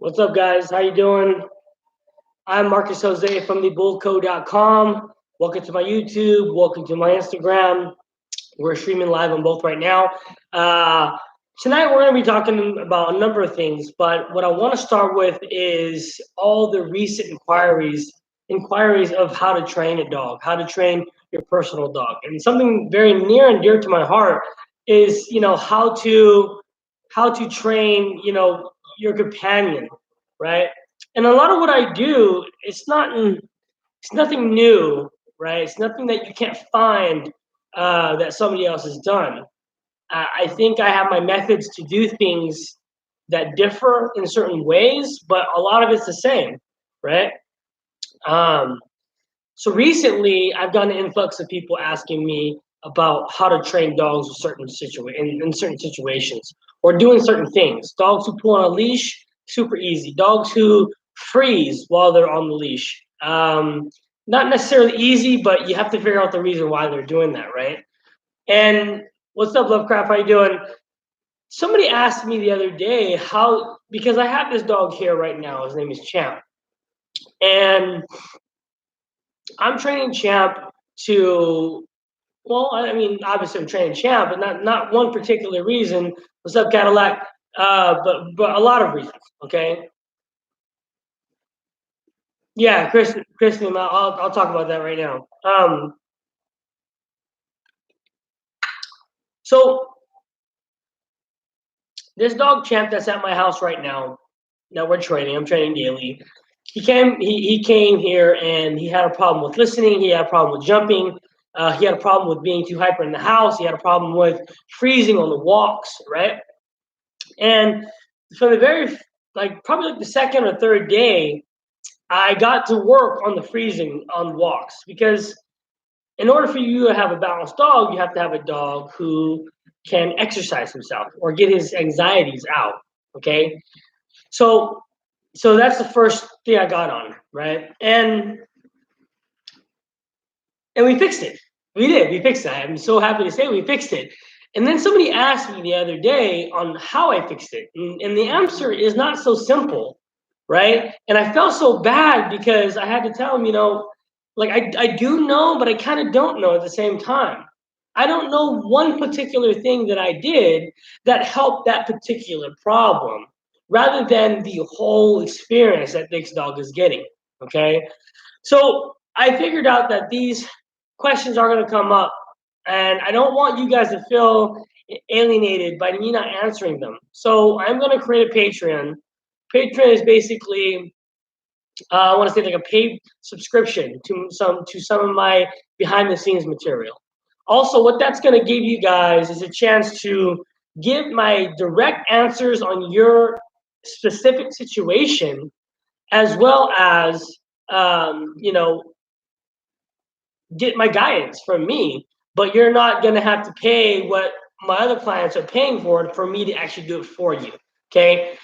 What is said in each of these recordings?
What's up, guys? How you doing? I'm Marcus Jose from thebullco.com. Welcome to my YouTube. Welcome to my Instagram. We're streaming live on both right now. Uh, Tonight, we're going to be talking about a number of things, but what I want to start with is all the recent inquiries of how to train a dog, how to train your personal dog. And something very near and dear to my heart is, how to train, your companion, right? And a lot of what I do, it's nothing new, right? It's nothing that you can't find that somebody else has done. I think I have my methods to do things that differ in certain ways, but a lot of it's the same, right? Um, so recently, I've gotten an influx of people asking me about how to train dogs in certain situations, or doing certain things. Dogs who pull on a leash, super easy. Dogs who freeze while they're on the leash, not necessarily easy, but you have to figure out the reason why they're doing that, right? And what's up, Lovecraft? How you doing? Somebody asked me the other day how, because I have this dog here right now. His name is Champ, and I'm training Champ to, well, I mean, obviously I'm training Champ, but not one particular reason. What's up, Cadillac? But a lot of reasons. Okay. Yeah, Kristen, I'll talk about that right now. So this dog Champ that's at my house right now, that we're training. I'm training daily. He came here and he had a problem with listening. He had a problem with jumping. He had a problem with being too hyper in the house. He had a problem with freezing on the walks, right? And for the very, probably like the second or third day, I got to work on the freezing on walks, because in order for you to have a balanced dog, you have to have a dog who can exercise himself or get his anxieties out. Okay, so that's the first thing I got on, right? And we fixed it. We did. We fixed it. I'm so happy to say we fixed it. And then somebody asked me the other day on how I fixed it, and the answer is not so simple, right? And I felt so bad because I had to tell him, like I do know, but I kind of don't know at the same time. I don't know one particular thing that I did that helped that particular problem, rather than the whole experience that this dog is getting. Okay, so I figured out that these questions are going to come up, and I don't want you guys to feel alienated by me not answering them. So I'm going to create a Patreon. Patreon is basically, I want to say, like a paid subscription to some of my behind the scenes material. Also, what that's going to give you guys is a chance to give my direct answers on your specific situation, as well as um, you know get my guidance from me. But you're not going to have to pay what my other clients are paying for me to actually do it for you. Okay.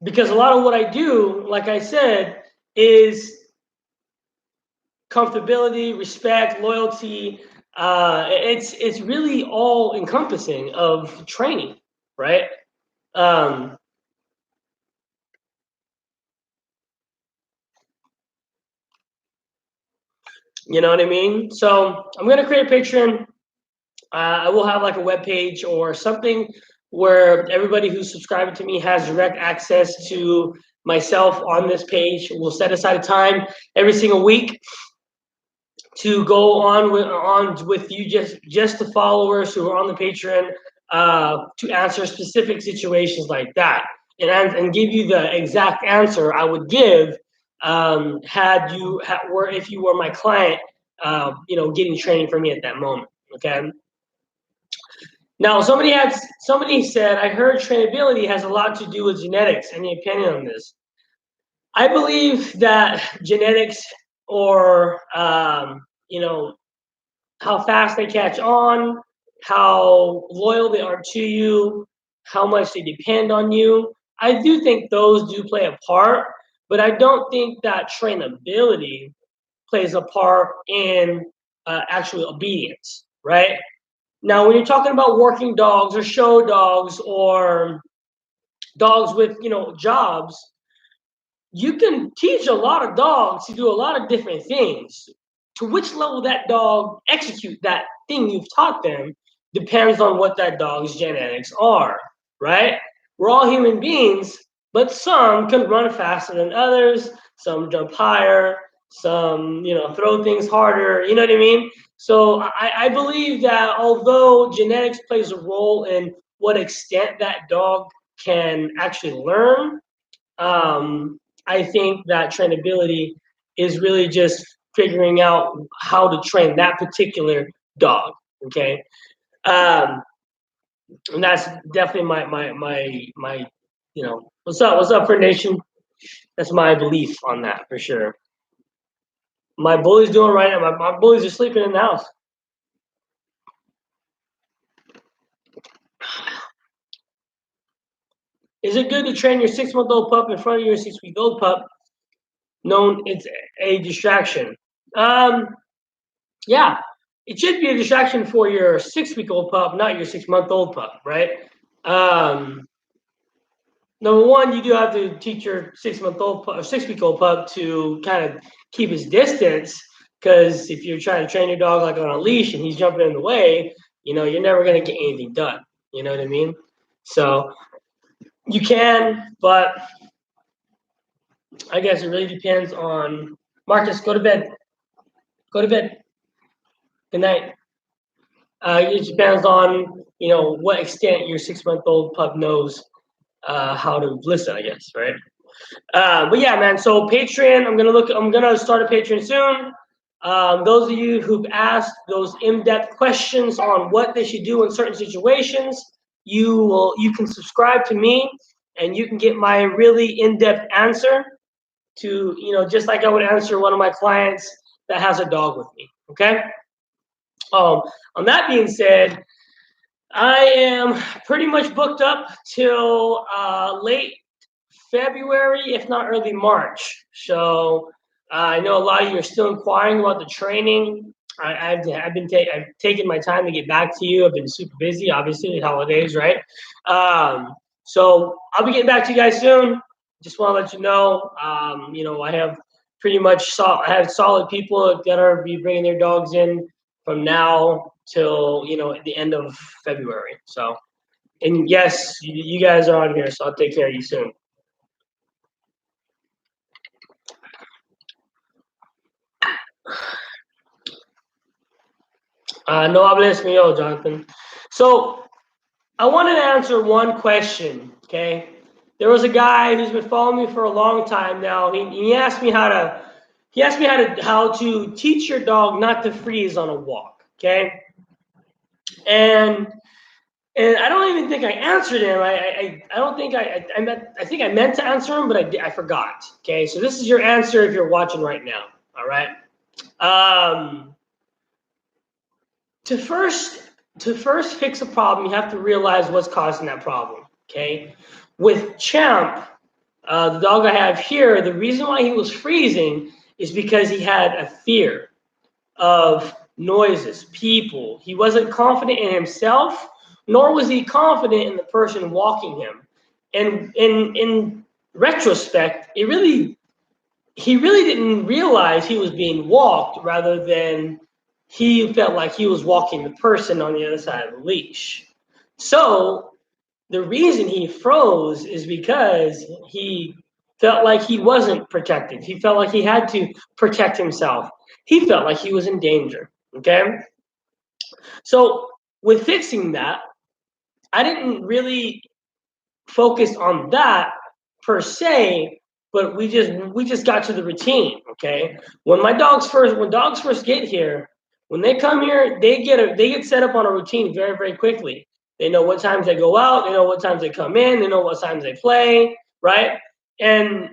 Because a lot of what I do, like I said, is comfortability, respect, loyalty. It's really all encompassing of training, right? Um, you know what I mean? So I'm gonna create a Patreon. I will have like a web page or something where everybody who's subscribing to me has direct access to myself on this page. We'll set aside a time every single week to go on with you, just the followers who are on the Patreon, to answer specific situations like that, and give you the exact answer I would give, if you were my client, getting training from me at that moment. Okay. Now, somebody said, I heard trainability has a lot to do with genetics. Any opinion on this? I believe that genetics, or how fast they catch on, how loyal they are to you, how much they depend on you. I do think those do play a part, but I don't think that trainability plays a part in actual obedience, right? Now, when you're talking about working dogs or show dogs, or dogs with, jobs, you can teach a lot of dogs to do a lot of different things. To which level that dog execute that thing you've taught them depends on what that dog's genetics are, right? We're all human beings, but some can run faster than others, some jump higher, some, throw things harder, you know what I mean? So I believe that although genetics plays a role in what extent that dog can actually learn, I think that trainability is really just figuring out how to train that particular dog. Okay, um, and that's definitely my. What's up for nation? That's my belief on that for sure. My bully's doing right now. My bullies are sleeping in the house. Is it good to train your 6-month-old pup in front of your 6-week-old pup? Known it's a distraction. Yeah, it should be a distraction for your 6-week-old pup, not your 6-month-old pup, right? Um, Number one, you do have to teach your 6-month-old or 6-week-old pup to kind of keep his distance, because if you're trying to train your dog like on a leash and he's jumping in the way, you're never going to get anything done. You know what I mean? So you can, but I guess it really depends on Marcus. Go to bed. Go to bed. Good night. It depends on what extent your 6-month-old pup knows how to listen, I guess, right? But yeah, man. So Patreon, I'm gonna start a Patreon soon. Those of you who've asked those in-depth questions on what they should do in certain situations, you can subscribe to me, and you can get my really in-depth answer to just like I would answer one of my clients that has a dog with me. Okay. On that being said, I am pretty much booked up till late February, if not early March. So I know a lot of you are still inquiring about the training. I've taken my time to get back to you. I've been super busy, obviously, the holidays, right? So I'll be getting back to you guys soon. Just want to let you know, I have I have solid people that are be bringing their dogs in from now till the end of February. So, and yes, you guys are on here, so I'll take care of you soon. No hables mío, Jonathan. So I wanted to answer one question. Okay, there was a guy who's been following me for a long time now. He asked me how to teach your dog not to freeze on a walk. Okay, and I don't even think I answered him. I don't think I think I meant to answer him, but I forgot. Okay, so this is your answer if you're watching right now. All right. Um, to first fix a problem, you have to realize what's causing that problem. Okay, with Champ, the dog I have here, the reason why he was freezing is because he had a fear of noises, people. He wasn't confident in himself, nor was he confident in the person walking him. And in retrospect, he really didn't realize he was being walked, rather than he felt like he was walking the person on the other side of the leash. So the reason he froze is because he felt like he wasn't protected. He felt like he had to protect himself. He felt like he was in danger. Okay. So with fixing that, I didn't really focus on that per se, but we just got to the routine. Okay. When dogs first get here, when they come here, they get set up on a routine very, very quickly. They know what times they go out, they know what times they come in, they know what times they play, right? And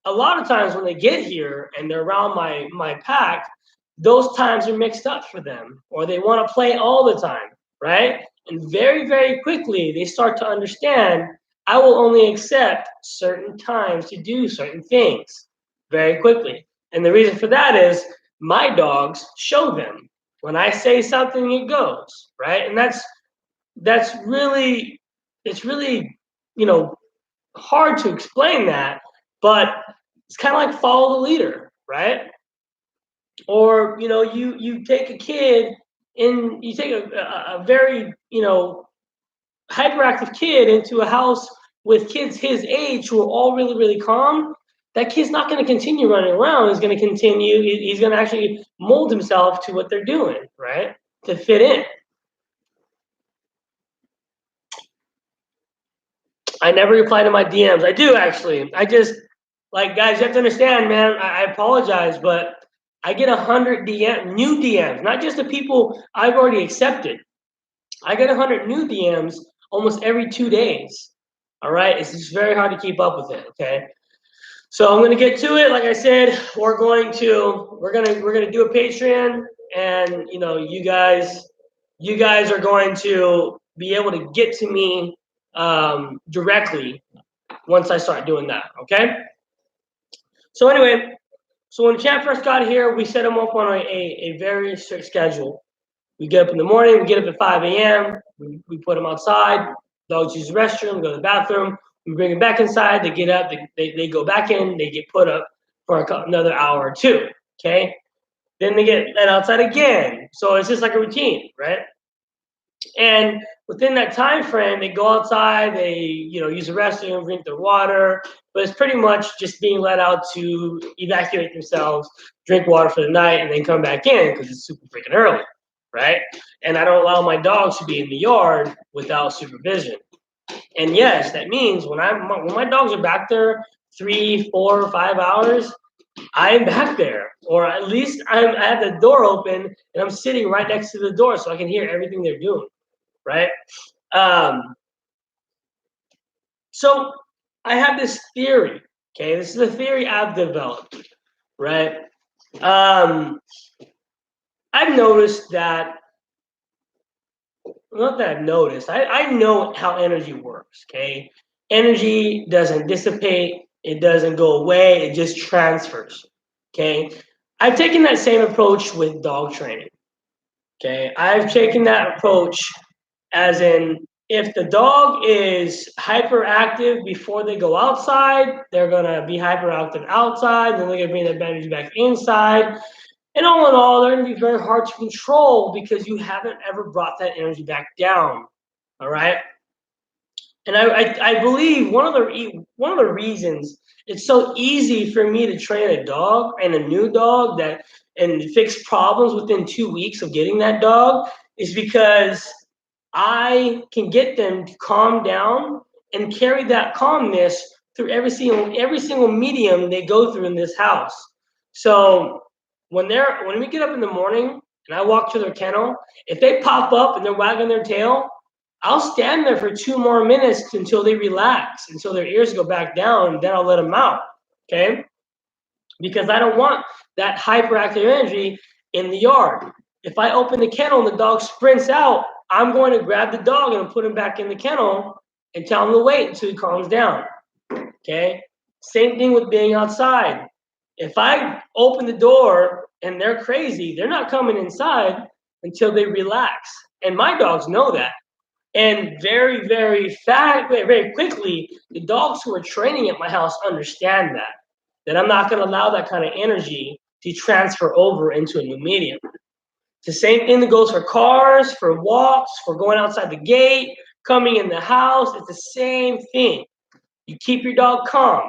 a lot of times when they get here and they're around my pack, those times are mixed up for them, or they want to play all the time, right? And very, very quickly they start to understand, I will only accept certain times to do certain things very quickly. And the reason for that is my dogs show them. When I say something, it goes, right? And that's really, it's really hard to explain that, but it's kind of like follow the leader, right? Or you take a kid and you take a very hyperactive kid into a house with kids his age who are all really, really calm. That kid's not going to continue running around. He's going to continue. He's going to actually mold himself to what they're doing, right? To fit in. I never reply to my DMs. I do actually. I just guys, you have to understand, man. I apologize, but I get 100 new DMs, not just the people I've already accepted. I get 100 new DMs almost every 2 days. All right, it's just very hard to keep up with it. Okay, so I'm gonna get to it. Like I said, we're gonna do a Patreon, and you guys are going to be able to get to me directly once I start doing that. Okay. So anyway, so when Champ first got here, we set him up on a very strict schedule. We get up in the morning, we get up at 5 a.m., we put them outside, dogs use the restroom, go to the bathroom, we bring them back inside, they get up, they go back in, they get put up for another hour or two, okay? Then they get let outside again. So it's just like a routine, right? And within that time frame, they go outside, they use the restroom, drink their water, but it's pretty much just being let out to evacuate themselves, drink water for the night, and then come back in because it's super freaking early, right? And I don't allow my dogs to be in the yard without supervision. And yes, that means when my dogs are back there 3, 4, 5 hours, I'm back there, or at least I have the door open and I'm sitting right next to the door so I can hear everything they're doing, right? So I have this theory. Okay, this is a theory I've developed, right? I've noticed that. Not that I've noticed. I know how energy works. Okay, energy doesn't dissipate. It doesn't go away. It just transfers. Okay, I've taken that same approach with dog training. Okay, I've taken that approach as in if the dog is hyperactive before they go outside, they're gonna be hyperactive outside, then they're gonna bring their energy back inside. And all in all, they're gonna be very hard to control because you haven't ever brought that energy back down. All right. And I believe one of the reasons it's so easy for me to train a dog and a new dog and fix problems within 2 weeks of getting that dog is because I can get them to calm down and carry that calmness through every single medium they go through in this house. So when we get up in the morning and I walk to their kennel, if they pop up and they're wagging their tail, I'll stand there for 2 more minutes until they relax, until their ears go back down, and then I'll let them out. Okay? Because I don't want that hyperactive energy in the yard. If I open the kennel and the dog sprints out, I'm going to grab the dog and put him back in the kennel and tell him to wait until he calms down. Okay? Same thing with being outside. If I open the door and they're crazy, they're not coming inside until they relax. And my dogs know that. And very, very quickly, the dogs who are training at my house understand that I'm not going to allow that kind of energy to transfer over into a new medium. The same thing that goes for cars, for walks, for going outside the gate, coming in the house. It's the same thing. You keep your dog calm.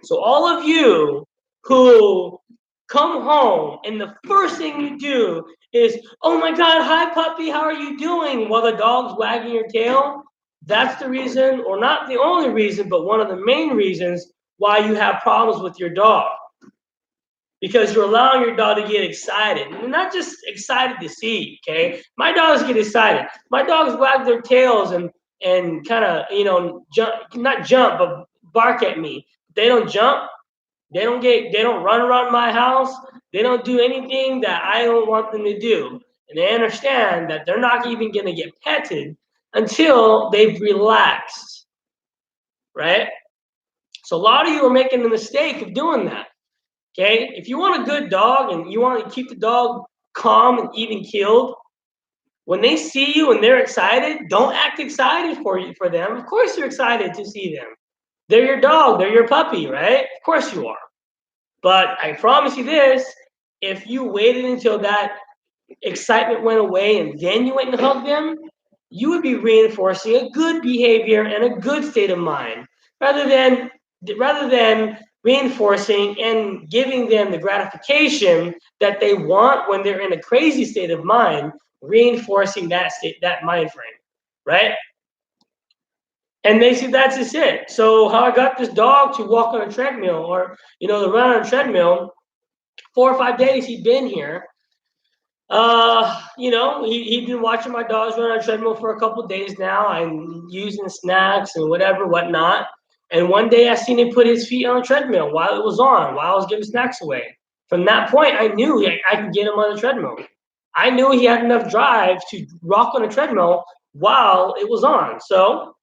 So all of you who come home and the first thing you do is, oh my God, hi puppy, how are you doing? While the dog's wagging your tail, that's the reason, or not the only reason, but one of the main reasons why you have problems with your dog. Because you're allowing your dog to get excited. You're not just excited to see, okay? My dogs get excited. My dogs wag their tails and kind of, jump, not jump, but bark at me. They don't jump. They don't run around my house. They don't do anything that I don't want them to do. And they understand that they're not even going to get petted until they've relaxed, right? So a lot of you are making the mistake of doing that. Okay, if you want a good dog and you want to keep the dog calm and even keeled, When they see you and they're excited, don't act excited for them. Of course you're excited to see them. They're your dog, they're your puppy, right? Of course you are. But I promise you this, if you waited until that excitement went away and then you went and hugged them, you would be reinforcing a good behavior and a good state of mind rather than reinforcing and giving them the gratification that they want when they're in a crazy state of mind, reinforcing that mind frame, right? And basically that's just it. So how I got this dog to walk on a treadmill or to run on a treadmill, 4 or 5 days he'd been here. He'd been watching my dogs run on a treadmill for a couple of days now. I'm using snacks and whatnot. And one day I seen him put his feet on a treadmill while it was on, while I was giving snacks away. From that point, I knew I could get him on the treadmill. I knew he had enough drive to rock on a treadmill while it was on. So,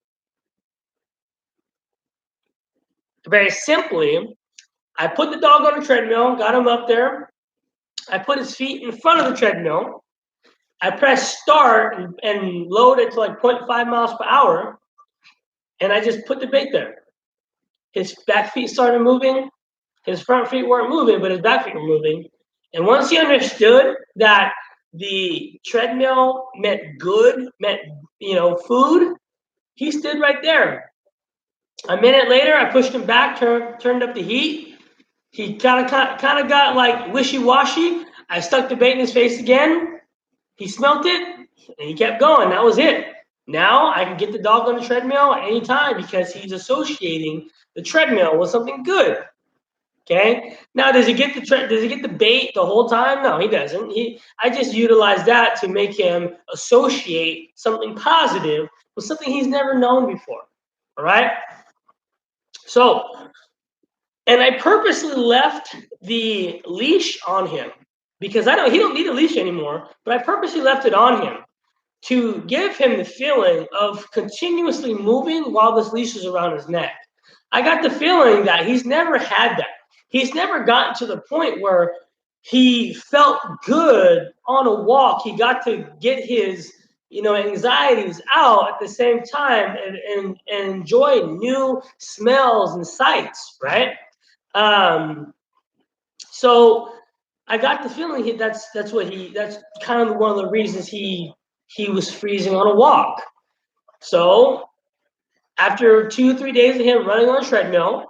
very simply, I put the dog on a treadmill, got him up there. I put his feet in front of the treadmill. I pressed start and load it to like 0.5 miles per hour, and I just put the bait there. His back feet started moving. His front feet weren't moving, but his back feet were moving. And once he understood that the treadmill meant food, he stood right there. A minute later, I pushed him back, turned up the heat. He kind of got like wishy-washy. I stuck the bait in his face again. He smelt it, and he kept going. That was it. Now I can get the dog on the treadmill at any time because he's associating the treadmill with something good. Okay. Now, does he get the bait the whole time? No, he doesn't. I just utilize that to make him associate something positive with something he's never known before. All right. So, and I purposely left the leash on him because he don't need a leash anymore, but I purposely left it on him to give him the feeling of continuously moving while this leash is around his neck. I got the feeling that he's never had that. He's never gotten to the point where he felt good on a walk. He got to get his anxieties out at the same time and enjoy new smells and sights, right? So I got the feeling that's kind of one of the reasons he was freezing on a walk. So after 2 or 3 days of him running on a treadmill,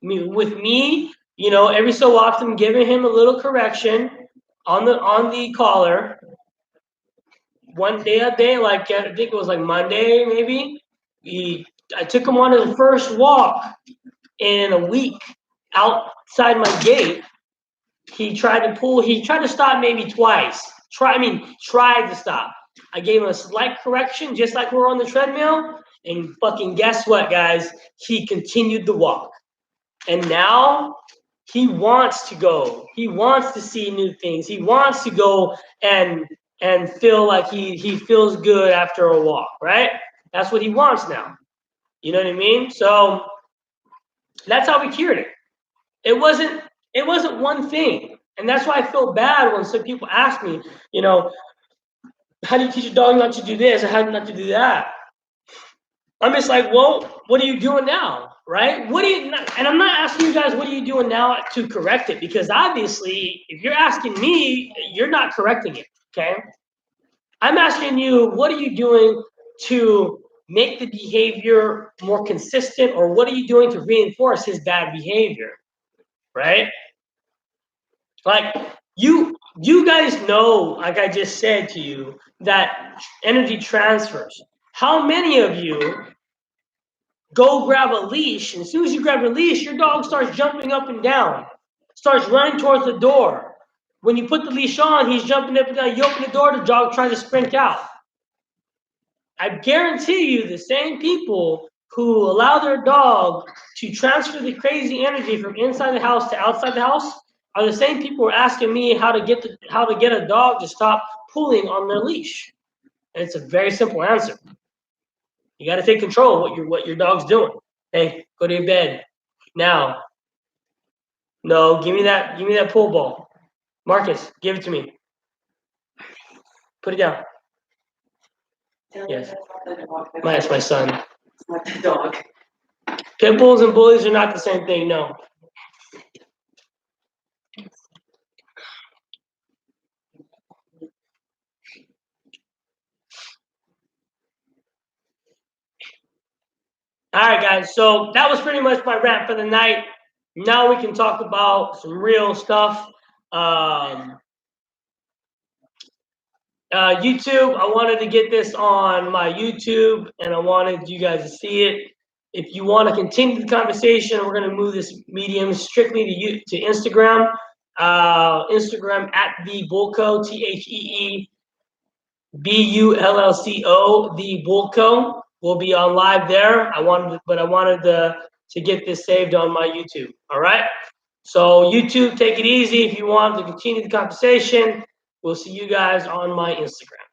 with me, every so often giving him a little correction on the collar. One day, like I think it was like Monday, maybe. I took him on his first walk in a week outside my gate. He tried to stop maybe twice. Tried to stop. I gave him a slight correction, just like we're on the treadmill. And fucking guess what, guys? He continued the walk. And now he wants to go. He wants to see new things. He wants to go and feel like he feels good after a walk, right? That's what he wants now. You know what I mean? So that's how we cured it. It wasn't one thing. And that's why I feel bad when some people ask me, how do you teach a dog not to do this or how not to do that? I'm just like, well, what are you doing now, right? And I'm not asking you guys, what are you doing now to correct it? Because obviously, if you're asking me, you're not correcting it, okay? I'm asking you, what are you doing to make the behavior more consistent, or what are you doing to reinforce his bad behavior, right? Like, you guys know, like I just said to you, that energy transfers. How many of you go grab a leash, and as soon as you grab a leash, your dog starts jumping up and down, starts running towards the door. When you put the leash on, he's jumping up and down. You open the door, the dog tries to sprint out. I guarantee you the same people who allow their dog to transfer the crazy energy from inside the house to outside the house are the same people who are asking me how to get a dog to stop pulling on their leash. And it's a very simple answer. You got to take control of what your dog's doing. Hey, go to your bed now. No, give me that pool ball. Marcus, give it to me. Put it down. Yes. That's my son. It's not the dog. Pit bulls and bullies are not the same thing, no. All right, guys. So that was pretty much my rant for the night. Now we can talk about some real stuff. YouTube, I wanted to get this on my YouTube, and I wanted you guys to see it. If you want to continue the conversation, we're going to move this medium strictly to Instagram. Instagram at the Bullco, TheeBullco, the Bullco. We'll be on live there. I wanted to get this saved on my YouTube. All right. So YouTube, take it easy. If you want to continue the conversation, we'll see you guys on my Instagram.